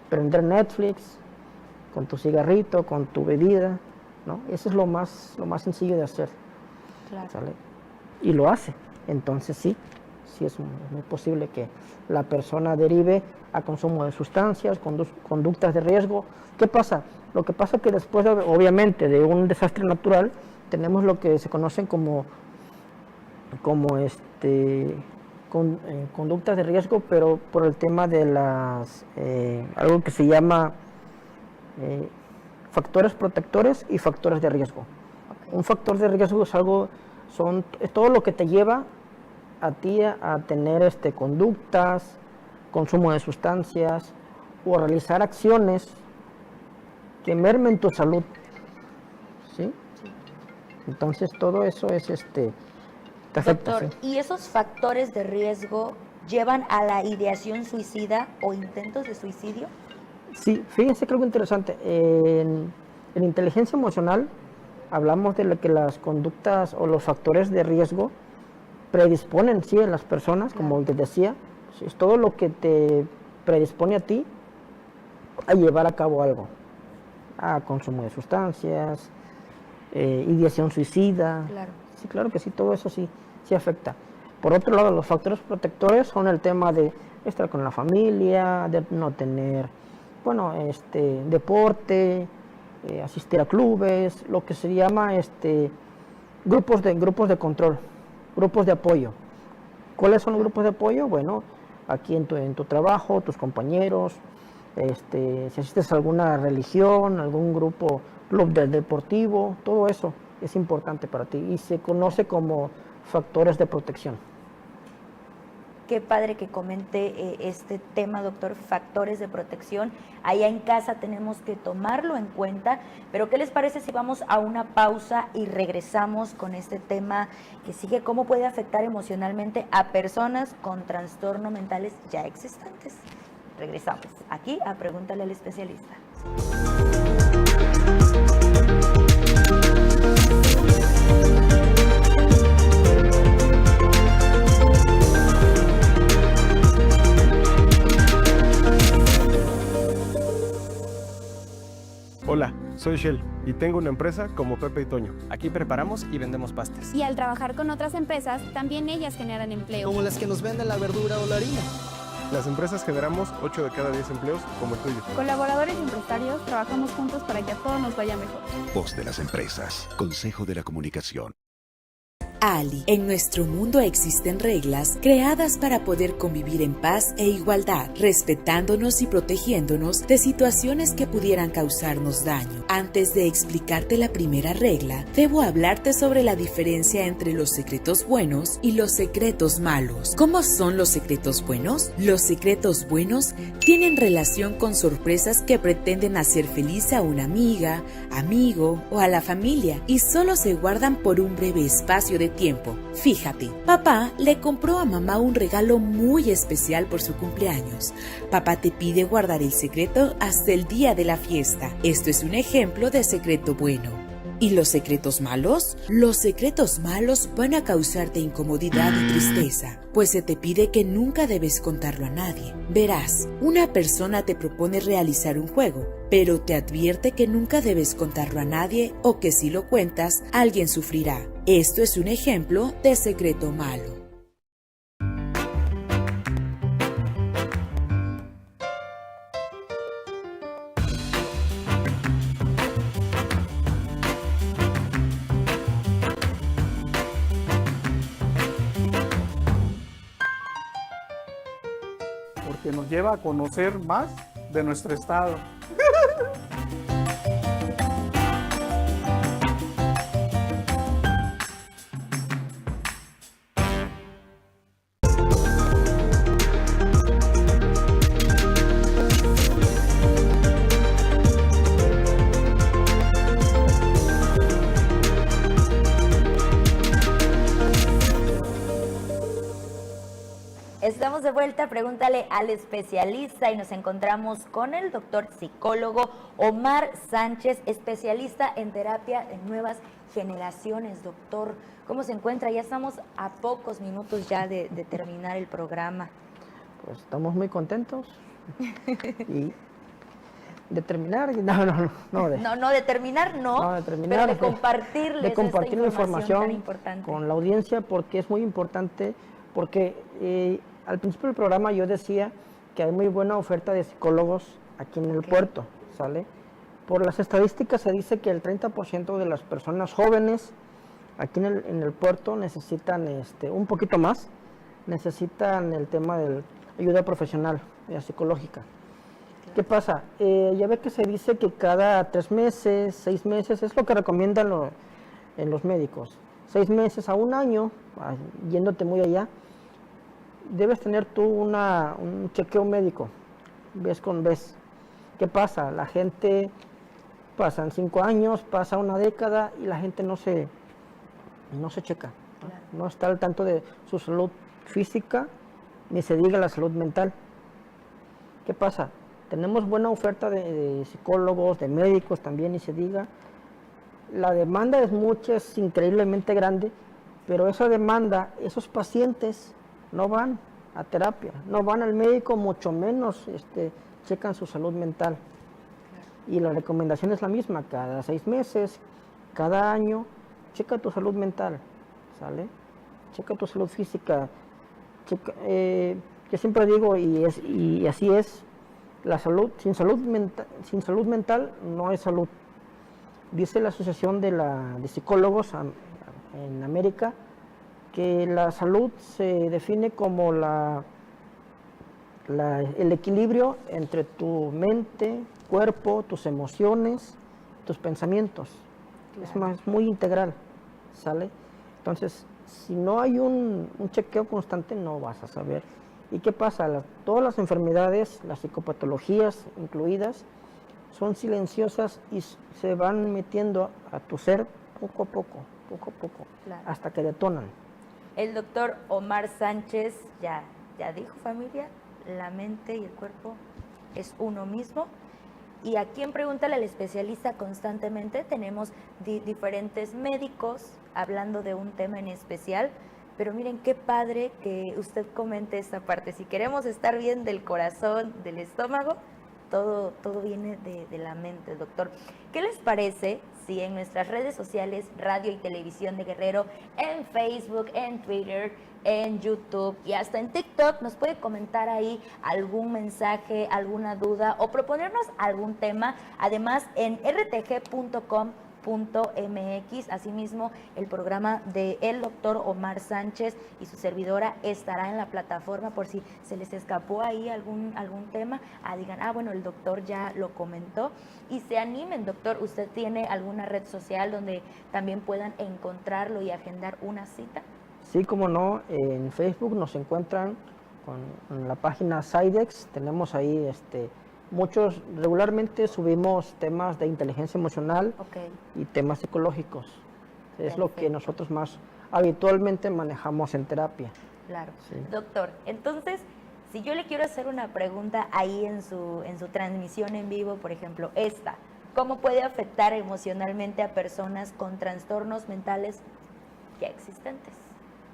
prender Netflix, con tu cigarrito, con tu bebida, ¿no? Eso es lo más sencillo de hacer. Claro. ¿Sale? Y lo hace. Entonces sí es muy posible que la persona derive a consumo de sustancias, conductas de riesgo. ¿Qué pasa? Lo que pasa es que después, obviamente, de un desastre natural, tenemos lo que se conocen como conductas de riesgo, pero por el tema de algo que se llama factores protectores y factores de riesgo. Okay. Un factor de riesgo es todo lo que te lleva a ti a tener conductas, consumo de sustancias o realizar acciones que mermen tu salud. ¿Sí? Entonces todo eso es te afecta. Doctor, ¿sí? ¿Y esos factores de riesgo llevan a la ideación suicida o intentos de suicidio? Sí, fíjense que algo interesante. En inteligencia emocional hablamos de que las conductas o los factores de riesgo predisponen, sí, en las personas, como te decía, es todo lo que te predispone a ti a llevar a cabo algo, a consumo de sustancias, ideación suicida. Claro. Sí, claro que sí, todo eso sí afecta. Por otro lado, los factores protectores son el tema de estar con la familia, de no tener bueno, deporte, asistir a clubes, lo que se llama grupos de control, grupos de apoyo. ¿Cuáles son los grupos de apoyo? Bueno, aquí en tu trabajo, tus compañeros, si asistes a alguna religión, algún grupo, club deportivo, todo eso es importante para ti y se conoce como factores de protección. Qué padre que comente este tema, doctor, factores de protección. Allá en casa tenemos que tomarlo en cuenta, pero ¿qué les parece si vamos a una pausa y regresamos con este tema que sigue? ¿Cómo puede afectar emocionalmente a personas con trastornos mentales ya existentes? Regresamos aquí a Pregúntale al Especialista. Hola, soy Shell y tengo una empresa como Pepe y Toño. Aquí preparamos y vendemos pastas. Y al trabajar con otras empresas, también ellas generan empleo. Como las que nos venden la verdura o la harina. Las empresas generamos 8 de cada 10 empleos como el tuyo. Colaboradores y empresarios trabajamos juntos para que a todos nos vaya mejor. Voz de las empresas. Consejo de la Comunicación. Ali, en nuestro mundo existen reglas creadas para poder convivir en paz e igualdad, respetándonos y protegiéndonos de situaciones que pudieran causarnos daño. Antes de explicarte la primera regla, debo hablarte sobre la diferencia entre los secretos buenos y los secretos malos. ¿Cómo son los secretos buenos? Los secretos buenos tienen relación con sorpresas que pretenden hacer feliz a una amiga, amigo o a la familia y solo se guardan por un breve espacio de tiempo. Fíjate, papá le compró a mamá un regalo muy especial por su cumpleaños. Papá te pide guardar el secreto hasta el día de la fiesta. Esto es un ejemplo de secreto bueno. ¿Y los secretos malos? Los secretos malos van a causarte incomodidad y tristeza, pues se te pide que nunca debes contarlo a nadie. Verás, una persona te propone realizar un juego, pero te advierte que nunca debes contarlo a nadie o que si lo cuentas, alguien sufrirá. Esto es un ejemplo de secreto malo. Porque nos lleva a conocer más de nuestro estado. Estamos de vuelta, pregúntale al especialista y nos encontramos con el doctor psicólogo Omar Sánchez, especialista en terapia de nuevas generaciones. Doctor, ¿cómo se encuentra? Ya estamos a pocos minutos ya de terminar el programa. Pues estamos muy contentos y de terminar, de terminar pero de compartirles de compartir la información tan importante con la audiencia, porque es muy importante, porque al principio del programa yo decía que hay muy buena oferta de psicólogos aquí en el puerto, ¿sale? Por las estadísticas se dice que el 30% de las personas jóvenes aquí en el puerto necesitan un poquito más, necesitan el tema de ayuda profesional, psicológica. ¿Qué pasa? Ya ve que se dice que cada 3 meses, 6 meses, es lo que recomiendan en los médicos. 6 meses a 1 año, yéndote muy allá, debes tener tú un chequeo médico, vez con vez. ¿Qué pasa? La gente, pasan 5 años, pasa 1 década y la gente no se checa, no está al tanto de su salud física, ni se diga la salud mental. ¿Qué pasa? Tenemos buena oferta de psicólogos, de médicos también, y se diga. La demanda es mucha, es increíblemente grande, pero esa demanda, esos pacientes no van a terapia, no van al médico, mucho menos checan su salud mental. Y la recomendación es la misma, cada 6 meses, cada año, checa tu salud mental, ¿sale? Checa tu salud física. Yo siempre digo, y así es, La salud, sin salud mental no hay salud. Dice la Asociación de Psicólogos en América que la salud se define como el equilibrio entre tu mente, cuerpo, tus emociones, tus pensamientos. Claro. Es muy integral, ¿sale? Entonces, si no hay un chequeo constante, no vas a saber. ¿Y qué pasa? Todas las enfermedades, las psicopatologías incluidas, son silenciosas y se van metiendo a tu ser poco a poco, claro, hasta que detonan. El doctor Omar Sánchez ya dijo, familia, la mente y el cuerpo es uno mismo. Y aquí en Pregúntale al Especialista constantemente tenemos diferentes médicos hablando de un tema en especial, pero miren qué padre que usted comente esta parte. Si queremos estar bien del corazón, del estómago, todo viene de la mente, doctor. ¿Qué les parece si en nuestras redes sociales, Radio y Televisión de Guerrero, en Facebook, en Twitter, en YouTube y hasta en TikTok, nos puede comentar ahí algún mensaje, alguna duda o proponernos algún tema? Además, en rtg.com.mx, asimismo el programa de el doctor Omar Sánchez y su servidora estará en la plataforma por si se les escapó ahí algún tema, digan, bueno, el doctor ya lo comentó, y se animen. Doctor, ¿usted tiene alguna red social donde también puedan encontrarlo y agendar una cita? Sí, como no, en Facebook nos encuentran con la página Sidex, tenemos ahí muchos, regularmente subimos temas de inteligencia emocional, okay, y temas psicológicos. Es perfecto, lo que nosotros más habitualmente manejamos en terapia. Claro. Sí. Doctor, entonces, si yo le quiero hacer una pregunta ahí en su transmisión en vivo, por ejemplo, ¿cómo puede afectar emocionalmente a personas con trastornos mentales ya existentes?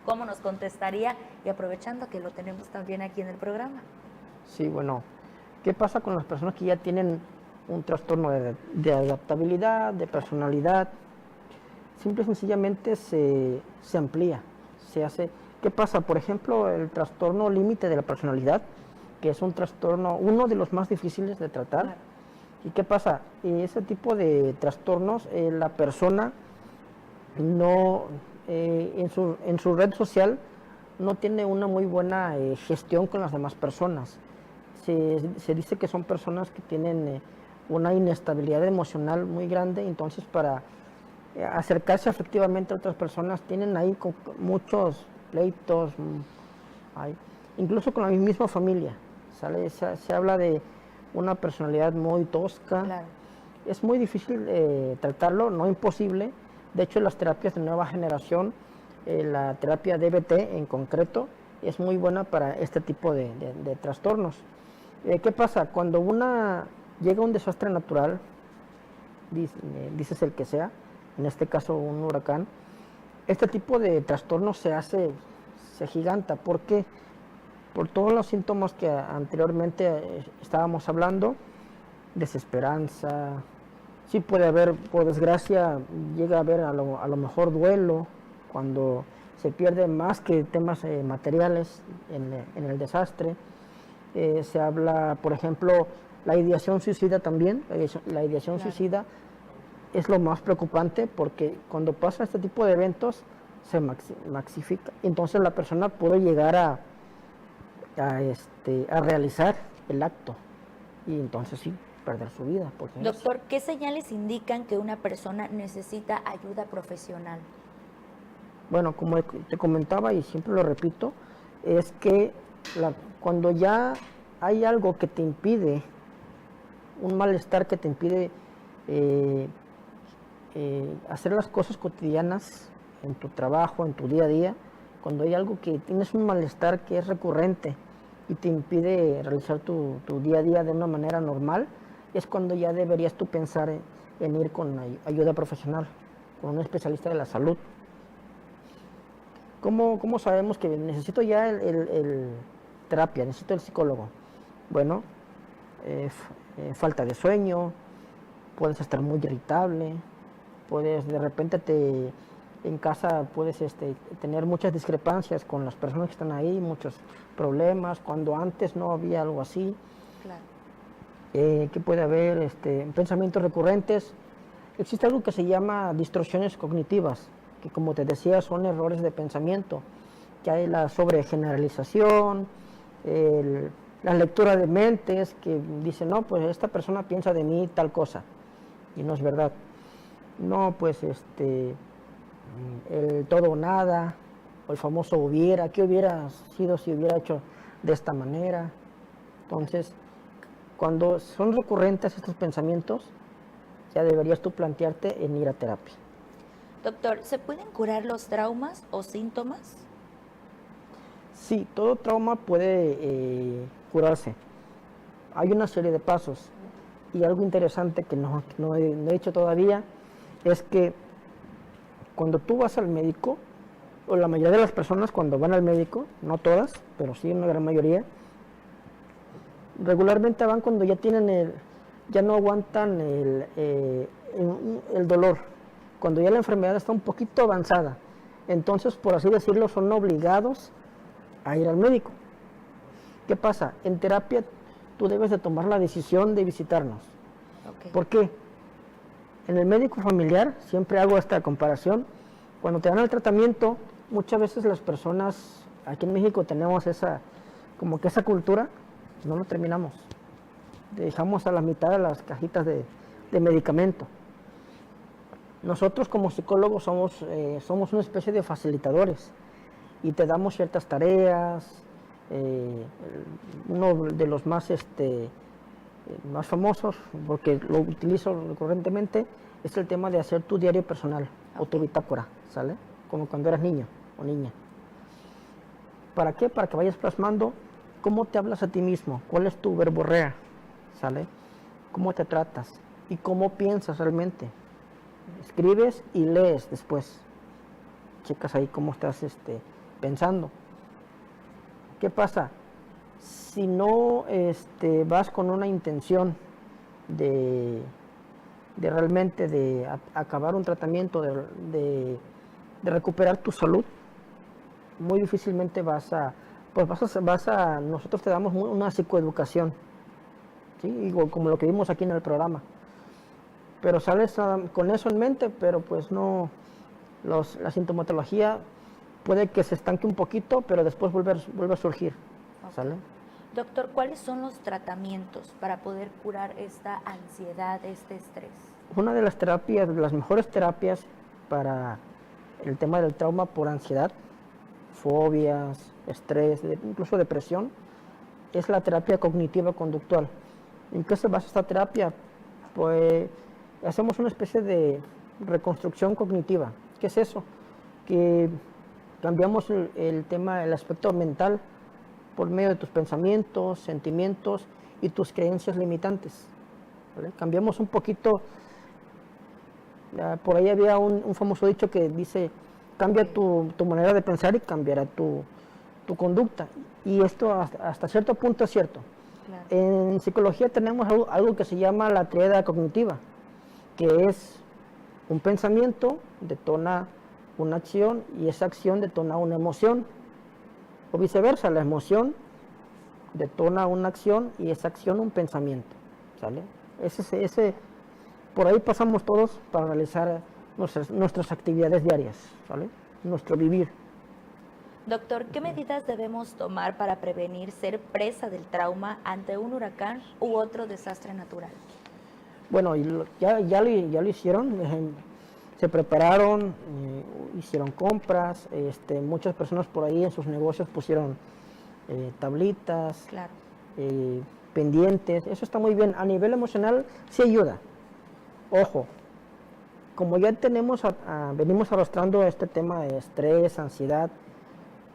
¿Cómo nos contestaría? Y aprovechando que lo tenemos también aquí en el programa. Sí, bueno, ¿qué pasa con las personas que ya tienen un trastorno de adaptabilidad, de personalidad? Simple y sencillamente se amplía, se hace. ¿Qué pasa? Por ejemplo, el trastorno límite de la personalidad, que es un trastorno, uno de los más difíciles de tratar. Claro. ¿Y qué pasa? Ese tipo de trastornos, la persona no, en su red social no tiene una muy buena gestión con las demás personas. Se dice que son personas que tienen una inestabilidad emocional muy grande, entonces para acercarse afectivamente a otras personas tienen ahí muchos pleitos, incluso con la misma familia, ¿sale? Se habla de una personalidad muy tosca. Claro. Es muy difícil tratarlo, no imposible. De hecho, las terapias de nueva generación, la terapia DBT en concreto, es muy buena para este tipo de trastornos. ¿Qué pasa? Cuando llega un desastre natural, dices el que sea, en este caso un huracán, este tipo de trastornos se giganta. ¿Por qué? Por todos los síntomas que anteriormente estábamos hablando, desesperanza, sí puede haber, por desgracia, llega a haber a lo mejor duelo, cuando se pierde más que temas materiales en el desastre. Se habla, por ejemplo, la ideación suicida también. La ideación claro. suicida es lo más preocupante porque cuando pasa este tipo de eventos se maxifica. Entonces la persona puede llegar a realizar el acto y entonces sí, perder su vida. Doctor, ¿qué señales indican que una persona necesita ayuda profesional? Bueno, como te comentaba y siempre lo repito, es que cuando ya hay algo que te impide, un malestar que te impide hacer las cosas cotidianas en tu trabajo, en tu día a día, cuando hay algo que tienes un malestar que es recurrente y te impide realizar tu día a día de una manera normal, es cuando ya deberías tú pensar en ir con ayuda profesional, con un especialista de la salud. ¿Cómo sabemos que necesito ya el terapia, necesito el psicólogo? Bueno, falta de sueño, puedes estar muy irritable, de repente en casa puedes tener muchas discrepancias con las personas que están ahí, muchos problemas, cuando antes no había algo así. Claro. ¿Qué puede haber? Pensamientos recurrentes. Existe algo que se llama distorsiones cognitivas, que como te decía son errores de pensamiento, que hay la sobregeneralización, la lectura de mentes, que dicen, no, pues esta persona piensa de mí tal cosa, y no es verdad. No, pues el todo o nada, o el famoso hubiera, ¿qué hubiera sido si hubiera hecho de esta manera? Entonces, cuando son recurrentes estos pensamientos, ya deberías tú plantearte en ir a terapia. Doctor, ¿se pueden curar los traumas o síntomas? Sí, todo trauma puede curarse. Hay una serie de pasos. Y algo interesante que no he hecho todavía es que cuando tú vas al médico, o la mayoría de las personas cuando van al médico, no todas, pero sí una gran mayoría, regularmente van cuando ya tienen ya no aguantan el dolor, cuando ya la enfermedad está un poquito avanzada. Entonces, por así decirlo, son obligados a ir al médico. ¿Qué pasa? En terapia tú debes de tomar la decisión de visitarnos. Okay. ¿Por qué? En el médico familiar, siempre hago esta comparación, cuando te dan el tratamiento, muchas veces las personas, aquí en México tenemos esa cultura, no lo terminamos. Dejamos a la mitad de las cajitas de medicamento. Nosotros como psicólogos somos una especie de facilitadores y te damos ciertas tareas. Uno de los más famosos, porque lo utilizo recurrentemente, es el tema de hacer tu diario personal o tu bitácora, ¿sale? Como cuando eras niño o niña. ¿Para qué? Para que vayas plasmando cómo te hablas a ti mismo, cuál es tu verborrea, ¿sale? Cómo te tratas y cómo piensas realmente. Escribes y lees después. Checas ahí cómo estás pensando. ¿Qué pasa? Si no vas con una intención de realmente de acabar un tratamiento, de recuperar tu salud, muy difícilmente nosotros te damos una psicoeducación, ¿sí? Igual como lo que vimos aquí en el programa. Pero sales con eso en mente, pero pues no, la sintomatología puede que se estanque un poquito, pero después vuelve a surgir, ¿sale? Doctor, ¿cuáles son los tratamientos para poder curar esta ansiedad, este estrés? Una de las terapias, de las mejores terapias para el tema del trauma por ansiedad, fobias, estrés, incluso depresión, es la terapia cognitiva conductual. ¿En qué se basa esta terapia? Pues hacemos una especie de reconstrucción cognitiva. ¿Qué es eso? Que cambiamos el aspecto mental por medio de tus pensamientos, sentimientos y tus creencias limitantes, ¿vale? Cambiamos un poquito, por ahí había un famoso dicho que dice, cambia tu manera de pensar y cambiará tu conducta. Y esto hasta cierto punto es cierto. Claro. En psicología tenemos algo que se llama la tríada cognitiva, que es un pensamiento detona una acción y esa acción detona una emoción, o viceversa, la emoción detona una acción y esa acción un pensamiento, ¿sale? Por ahí pasamos todos para realizar nuestras actividades diarias, ¿sale? Nuestro vivir. Doctor, ¿qué medidas debemos tomar para prevenir ser presa del trauma ante un huracán u otro desastre natural? Bueno, ya lo hicieron, se prepararon, hicieron compras, muchas personas por ahí en sus negocios pusieron tablitas, claro, pendientes, eso está muy bien. A nivel emocional sí ayuda. Ojo, como ya venimos arrastrando este tema de estrés, ansiedad,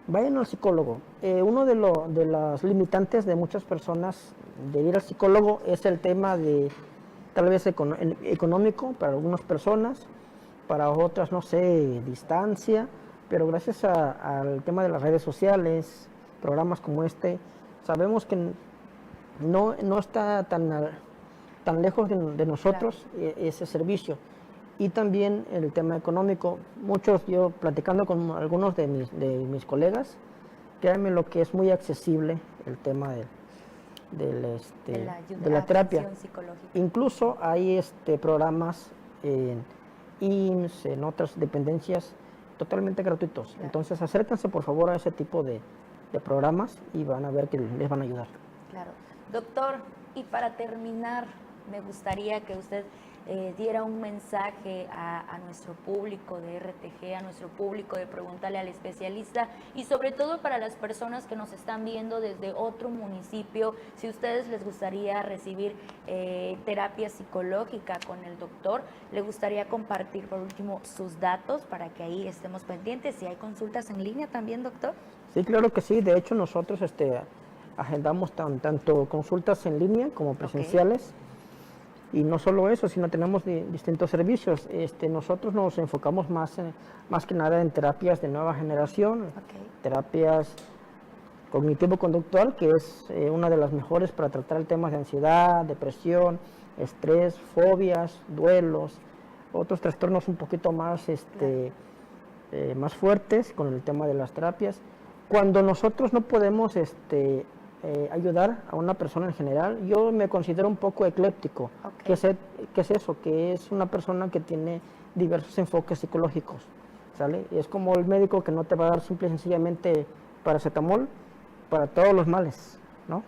vayan al psicólogo. Uno de las limitantes de muchas personas de ir al psicólogo es el tema de tal vez económico para algunas personas, para otras, no sé, distancia, pero gracias al tema de las redes sociales, programas como sabemos que no está tan lejos de nosotros, claro, ese servicio. Y también el tema económico. Yo platicando con algunos de mis colegas, créanme lo que es muy accesible el tema de la terapia. Atención psicológica. Incluso hay programas en IMSS, en otras dependencias totalmente gratuitos. Claro. Entonces acérquense por favor a ese tipo de programas y van a ver que les van a ayudar. Claro. Doctor, y para terminar, me gustaría que usted diera un mensaje a nuestro público de RTG, a nuestro público de Pregúntale al Especialista y sobre todo para las personas que nos están viendo desde otro municipio, si a ustedes les gustaría recibir terapia psicológica con el doctor, le gustaría compartir por último sus datos para que ahí estemos pendientes. Si hay consultas en línea también, doctor. Sí, claro que sí. De hecho, nosotros agendamos tanto consultas en línea como presenciales. Okay. Y no solo eso, sino tenemos distintos servicios. Nosotros nos enfocamos más que nada en terapias de nueva generación, terapias cognitivo-conductual, que es una de las mejores para tratar el tema de ansiedad, depresión, estrés, fobias, duelos, otros trastornos un poquito más, más fuertes con el tema de las terapias. Cuando nosotros no podemos ayudar a una persona en general, yo me considero un poco ecléptico. Okay. ¿Qué es eso? Que es una persona que tiene diversos enfoques psicológicos, ¿sale? Es como el médico que no te va a dar simple y sencillamente paracetamol para todos los males, ¿no?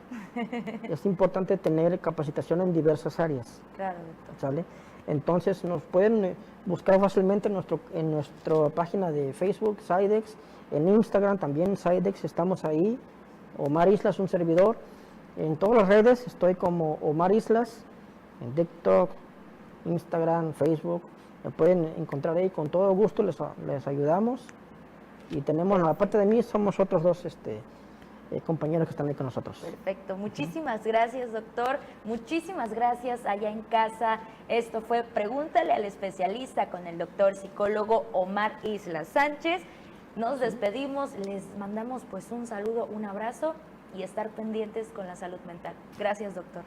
Es importante tener capacitación en diversas áreas. Claro, doctor. ¿Sale? Entonces nos pueden buscar fácilmente en nuestra página de Facebook, Sydex, en Instagram también, Sydex, estamos ahí. Omar Islas, un servidor. En todas las redes estoy como Omar Islas, en TikTok, Instagram, Facebook. Me pueden encontrar ahí, con todo gusto les ayudamos. Y tenemos, aparte de mí, somos otros dos compañeros que están ahí con nosotros. Perfecto, muchísimas gracias, doctor. Muchísimas gracias allá en casa. Esto fue Pregúntale al Especialista con el doctor psicólogo Omar Islas Sánchez. Nos despedimos, les mandamos pues un saludo, un abrazo y estar pendientes con la salud mental. Gracias, doctor.